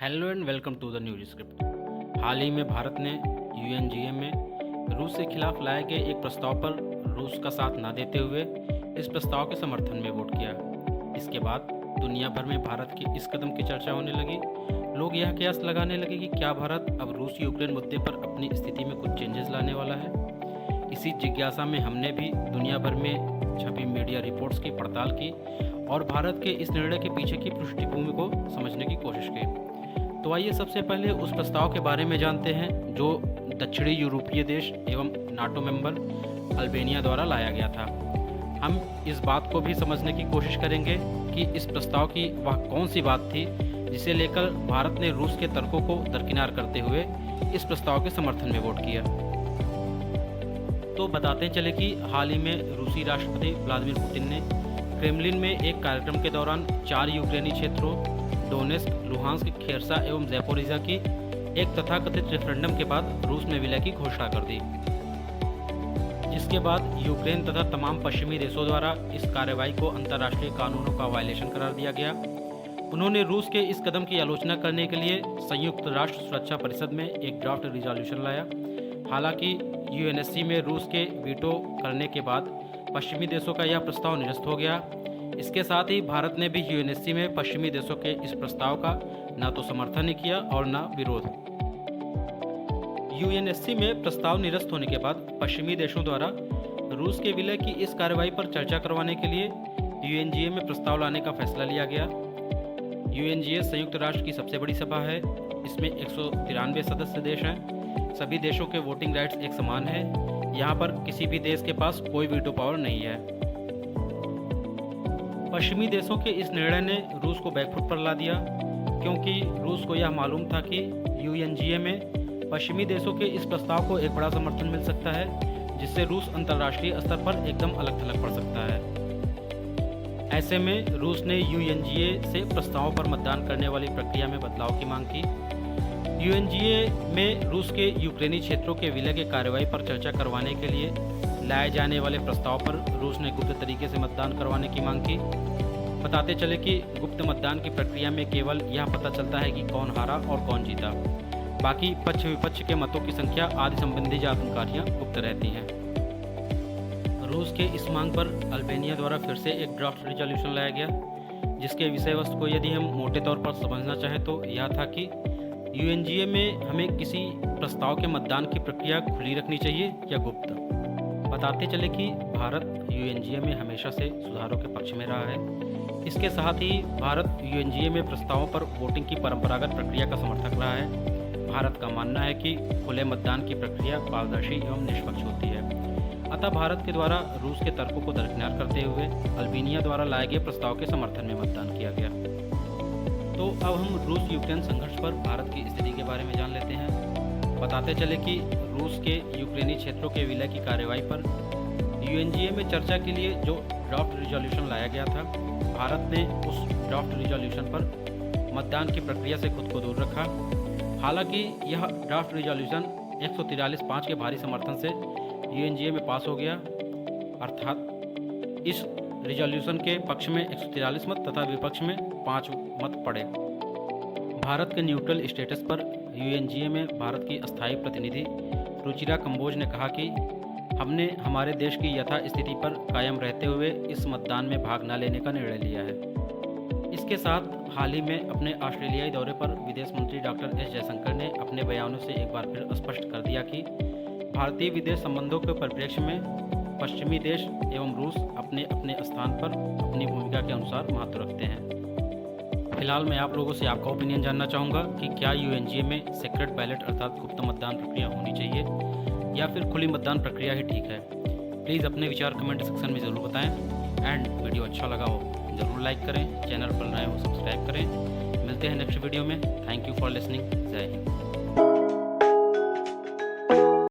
Hello and welcome to the news script. हाल ही में भारत ने यूएनजीए में रूस के खिलाफ लाए गए एक प्रस्ताव पर रूस का साथ न देते हुए इस प्रस्ताव के समर्थन में वोट किया। इसके बाद दुनिया भर में भारत के इस कदम की चर्चा होने लगी। लोग यह कयास लगाने लगे कि क्या भारत अब रूस यूक्रेन मुद्दे पर अपनी स्थिति में कुछ चेंजेस लाने वाला है। इसी जिज्ञासा में हमने भी दुनिया भर में छपी मीडिया रिपोर्ट्स की पड़ताल की और भारत के इस निर्णय के पीछे की पृष्ठभूमि को समझने की कोशिश की। तो आइए सबसे पहले उस प्रस्ताव के बारे में जानते हैं जो दक्षिणी यूरोपीय देश एवं नाटो मेंबर अल्बानिया द्वारा लाया गया था। हम इस बात को भी समझने की कोशिश करेंगे कि इस प्रस्ताव की वह कौन सी बात थी जिसे लेकर भारत ने रूस के तर्कों को दरकिनार करते हुए इस प्रस्ताव के समर्थन में वोट किया। तो बताते चले कि हाल ही में रूसी राष्ट्रपति व्लादिमीर पुतिन ने क्रेमलिन में एक कार्यक्रम के दौरान 4 यूक्रेनी क्षेत्रों डोनेस्क, लुहांस्क, खेरसा एवं ज़ैपोरिज़ा की एक तथाकथित रेफरेंडम के बाद रूस में विलय की घोषणा कर दी, जिसके बाद यूक्रेन तथा तमाम पश्चिमी देशों द्वारा इस कार्रवाई को अंतर्राष्ट्रीय कानूनों का वायलेशन करार दिया गया। उन्होंने रूस के इस कदम की आलोचना करने के लिए संयुक्त राष्ट्र सुरक्षा परिषद में एक ड्राफ्ट रिजोल्यूशन लाया। हालांकि यूएनएससी में रूस के वीटो करने के बाद पश्चिमी देशों का यह प्रस्ताव निरस्त हो गया। इसके साथ ही भारत ने भी यूएनएससी में पश्चिमी देशों के इस प्रस्ताव का न तो समर्थन ही किया और न विरोध। यूएनएससी में प्रस्ताव निरस्त होने के बाद पश्चिमी देशों द्वारा रूस के विलय की इस कार्रवाई पर चर्चा करवाने के लिए यूएनजीए में प्रस्ताव लाने का फैसला लिया गया। यूएनजीए संयुक्त राष्ट्र की सबसे बड़ी सभा है। इसमें 193 सदस्य देश हैं। सभी देशों के वोटिंग राइट्स एक समान है। यहाँ पर किसी भी देश के पास कोई वीटो पावर नहीं है। पश्चिमी देशों के इस निर्णय ने रूस को बैकफुट पर ला दिया, क्योंकि रूस को यह मालूम था कि यूएनजीए में पश्चिमी देशों के इस प्रस्ताव को एक बड़ा समर्थन मिल सकता है, जिससे रूस अंतर्राष्ट्रीय स्तर पर एकदम अलग थलग पड़ सकता है। ऐसे में रूस ने यूएनजीए से प्रस्तावों पर मतदान करने वाली प्रक्रिया में बदलाव की मांग की। यूएनजीए में रूस के यूक्रेनी क्षेत्रों के विलय के कार्रवाई पर चर्चा करवाने के लिए लाए जाने वाले प्रस्ताव पर रूस ने गुप्त तरीके से मतदान करवाने की मांग की। बताते चले कि गुप्त मतदान की प्रक्रिया में केवल यह पता चलता है कि कौन हारा और कौन जीता। बाकी पक्ष विपक्ष के मतों की संख्या आदि संबंधी जानकारियां गुप्त रहती हैं। रूस के इस मांग पर अल्बानिया द्वारा फिर से एक ड्राफ्ट रिजोल्यूशन लाया गया, जिसके विषय वस्तु को यदि हम मोटे तौर पर समझना चाहें तो यह था कि यूएनजीए में हमें किसी प्रस्ताव के मतदान की प्रक्रिया खुली रखनी चाहिए या गुप्त। बताते चले कि भारत यूएनजीए में हमेशा से सुधारों के पक्ष में रहा है। इसके साथ ही भारत यूएनजीए में प्रस्तावों पर वोटिंग की परंपरागत प्रक्रिया का समर्थक रहा है। भारत का मानना है कि खुले मतदान की प्रक्रिया पारदर्शी एवं निष्पक्ष होती है। अतः भारत के द्वारा रूस के तर्कों को दरकिनार करते हुए अल्बानिया द्वारा लाए गए प्रस्ताव के समर्थन में मतदान किया गया। तो अब हम रूस यूक्रेन संघर्ष पर भारत की स्थिति के बारे में जान लेते हैं। बताते चले कि रूस के यूक्रेनी क्षेत्रों के विलय की कार्रवाई पर यूएनजीए में चर्चा के लिए जो ड्राफ्ट रिजोल्यूशन लाया गया था, भारत ने उस ड्राफ्ट रिजोल्यूशन पर मतदान की प्रक्रिया से खुद को दूर रखा। हालांकि यह ड्राफ्ट रिजोल्यूशन 143-5 के भारी समर्थन से यूएनजीए में पास हो गया, अर्थात इस रिजोल्यूशन के पक्ष में 143 मत तथा विपक्ष में 5 मत पड़े। भारत के न्यूट्रल स्टेटस पर यूएनजीए में भारत की अस्थायी प्रतिनिधि रुचिरा कंबोज ने कहा कि हमने हमारे देश की यथास्थिति पर कायम रहते हुए इस मतदान में भाग न लेने का निर्णय लिया है। इसके साथ हाल ही में अपने ऑस्ट्रेलियाई दौरे पर विदेश मंत्री डॉक्टर एस जयशंकर ने अपने बयानों से एक बार फिर स्पष्ट कर दिया कि भारतीय विदेश संबंधों के परिप्रेक्ष्य में पश्चिमी देश एवं रूस अपने अपने स्थान पर अपनी भूमिका के अनुसार महत्व रखते हैं। फिलहाल मैं आप लोगों से आपका ओपिनियन जानना चाहूँगा कि क्या यूएनजीए में सीक्रेट बैलेट अर्थात गुप्त मतदान प्रक्रिया होनी चाहिए या फिर खुली मतदान प्रक्रिया ही ठीक है। प्लीज़ अपने विचार कमेंट सेक्शन में ज़रूर बताएं। एंड वीडियो अच्छा लगा हो ज़रूर लाइक करें, चैनल पर नए हो सब्सक्राइब करें। मिलते हैं नेक्स्ट वीडियो में। Thank you for listening. जय हिंद।